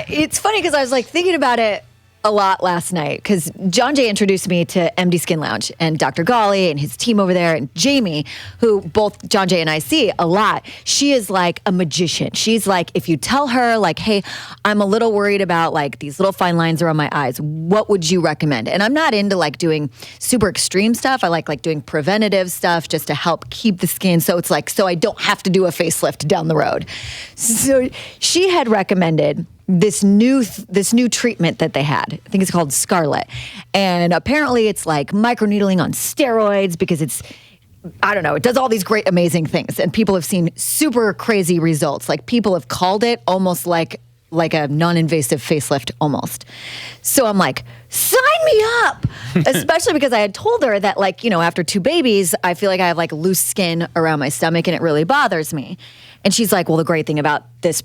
It's funny because I was like thinking about it a lot last night because Johnjay introduced me to MD Skin Lounge and Dr. Golly and his team over there, and Jamie, who both Johnjay and I see a lot. She is like a magician. She's like, if you tell her like, hey, I'm a little worried about like these little fine lines around my eyes, what would you recommend? And I'm not into like doing super extreme stuff. I like doing preventative stuff just to help keep the skin so it's like, so I don't have to do a facelift down the road. So she had recommended this new treatment that they had. I think it's called Scarlet. And apparently it's like microneedling on steroids because it's, I don't know, it does all these great, amazing things. And people have seen super crazy results. Like people have called it almost like a non-invasive facelift almost. So I'm like, sign me up, especially because I had told her that like, you know, after 2 babies, I feel like I have like loose skin around my stomach and it really bothers me. And she's like, well, the great thing about this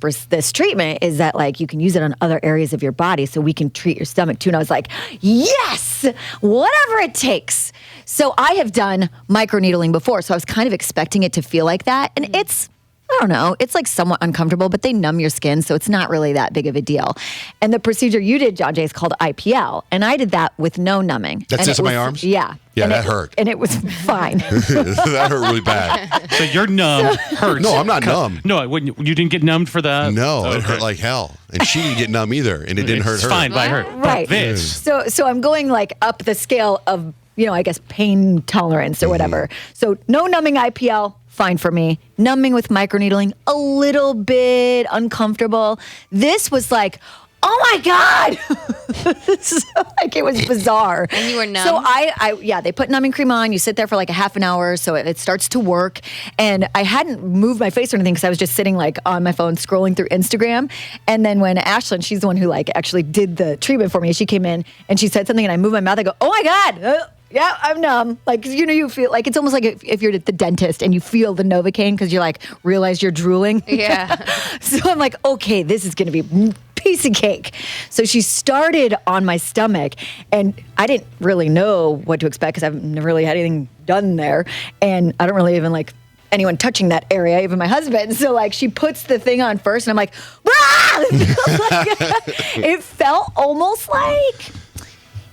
treatment is that like you can use it on other areas of your body so we can treat your stomach too. And I was like, yes, whatever it takes. So I have done microneedling before. So I was kind of expecting it to feel like that. And it's, I don't know, it's like somewhat uncomfortable, but they numb your skin, so it's not really that big of a deal. And the procedure you did, Johnjay, is called IPL, and I did that with no numbing. That's just on my arms? Yeah. Yeah, that hurt. And it was fine. That hurt really bad. So you're numb, hurt. No, I'm not numb. No, you didn't get numbed for that? No, it hurt like hell. And she didn't get numb either, and it didn't hurt her. It's fine by her. Right. But this. So I'm going like up the scale of, you know, I guess pain tolerance or whatever. So no numbing IPL. Fine for me. Numbing with microneedling, a little bit uncomfortable. This was like, oh my God. Like it was bizarre. And you were numb? So yeah, they put numbing cream on. You sit there for like a half an hour so it starts to work. And I hadn't moved my face or anything because I was just sitting like on my phone scrolling through Instagram. And then when Ashlyn, she's the one who like actually did the treatment for me, she came in and she said something and I moved my mouth. I go, oh my God. Yeah, I'm numb. Like, you know, you feel like it's almost like if you're at the dentist and you feel the Novocaine because you're like, realize you're drooling. Yeah. So I'm like, okay, this is going to be a piece of cake. So she started on my stomach and I didn't really know what to expect because I've never really had anything done there. And I don't really even like anyone touching that area, even my husband. So like she puts the thing on first and I'm like, ah! It felt almost like,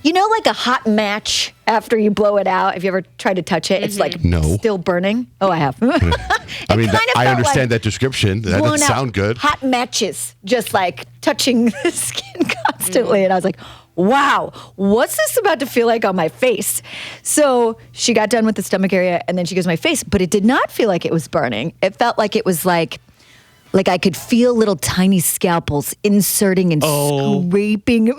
you know, like a hot match after you blow it out. If you ever tried to touch it, it's like still burning. Oh, I have. I mean, I understand that description. That doesn't sound good. Hot matches, just like touching the skin constantly. And I was like, wow, what's this about to feel like on my face? So she got done with the stomach area and then she goes, my face. But it did not feel like it was burning. It felt like it was like I could feel little tiny scalpels inserting and scraping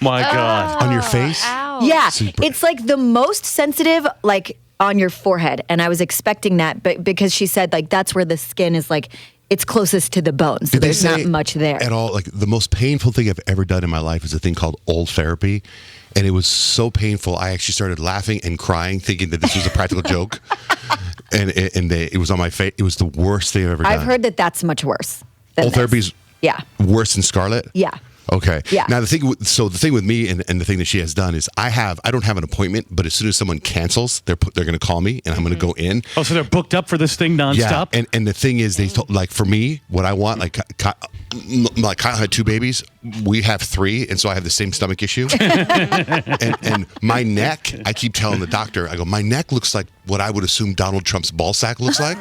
my God. On your face? Ouch. Yeah, Super. it's like the most sensitive, like on your forehead. And I was expecting that, but because she said like that's where the skin is like, it's closest to the bone. So there's not much there. At all, like the most painful thing I've ever done in my life is a thing called old therapy. And it was so painful, I actually started laughing and crying, thinking that this was a practical joke. And it was on my face. It was the worst thing I've ever done. I've heard that that's much worse. Than Old therapy's worse than Scarlet? Yeah. Okay. Yeah. Now the thing with me and the thing that she has done is I don't have an appointment, but as soon as someone cancels, they're going to call me and I'm going to go in. Oh, so they're booked up for this thing nonstop? Yeah. And the thing is, they told, like for me, what I want, like Kyle had 2 babies, we have 3, and so I have the same stomach issue. and my neck, I keep telling the doctor, I go, my neck looks like what I would assume Donald Trump's ball sack looks like.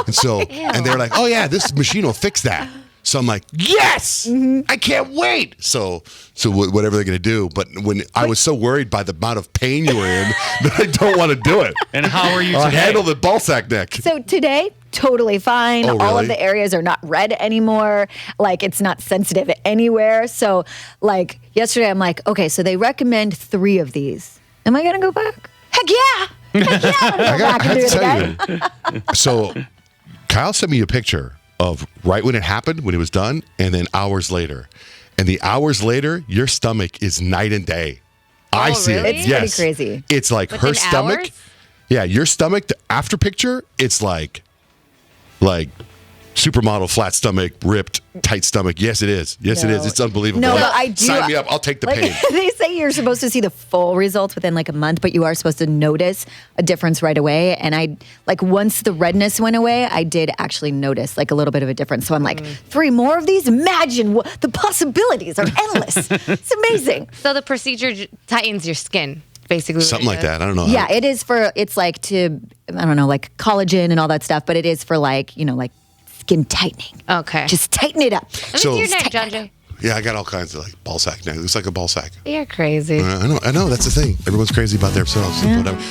And so, and they're like, oh yeah, this machine will fix that. So I'm like, yes, I can't wait. So whatever they're going to do. But when I was so worried by the amount of pain you were in that I don't want to do it. And how are you I'll today? handle the ball sack neck. So today, totally fine. Oh, really? All of the areas are not red anymore. Like it's not sensitive anywhere. So like yesterday, I'm like, okay, so they recommend 3 of these. Am I going to go back? Heck yeah. Heck yeah. I'm gonna go back and do it again. So Kyle sent me a picture of right when it happened, when it was done, and then hours later. And the hours later, your stomach is night and day. I see really? it. It's Yes. pretty crazy. It's like her Within stomach. hours? Yeah, your stomach, the after picture, it's like supermodel, flat stomach, ripped, tight stomach. Yes, it is. Yes, it is. It's unbelievable. No, Like, but I do. Sign me up. I'll take the pain. They say you're supposed to see the full results within like a month, but you are supposed to notice a difference right away. And I once the redness went away, I did actually notice like a little bit of a difference. So I'm like, 3 more of these? Imagine what the possibilities are endless. It's amazing. So the procedure tightens your skin, basically. Something like that. I don't know. Yeah, it is it's like to, I don't know, like collagen and all that stuff, but it is for like, like skin tightening. Okay. Just tighten it up. Let me So- see your neck, Johnjay. Yeah, I got all kinds of like ball sack now. It looks like a ball sack. You're crazy. I know. That's the thing. Everyone's crazy about themselves. Whatever.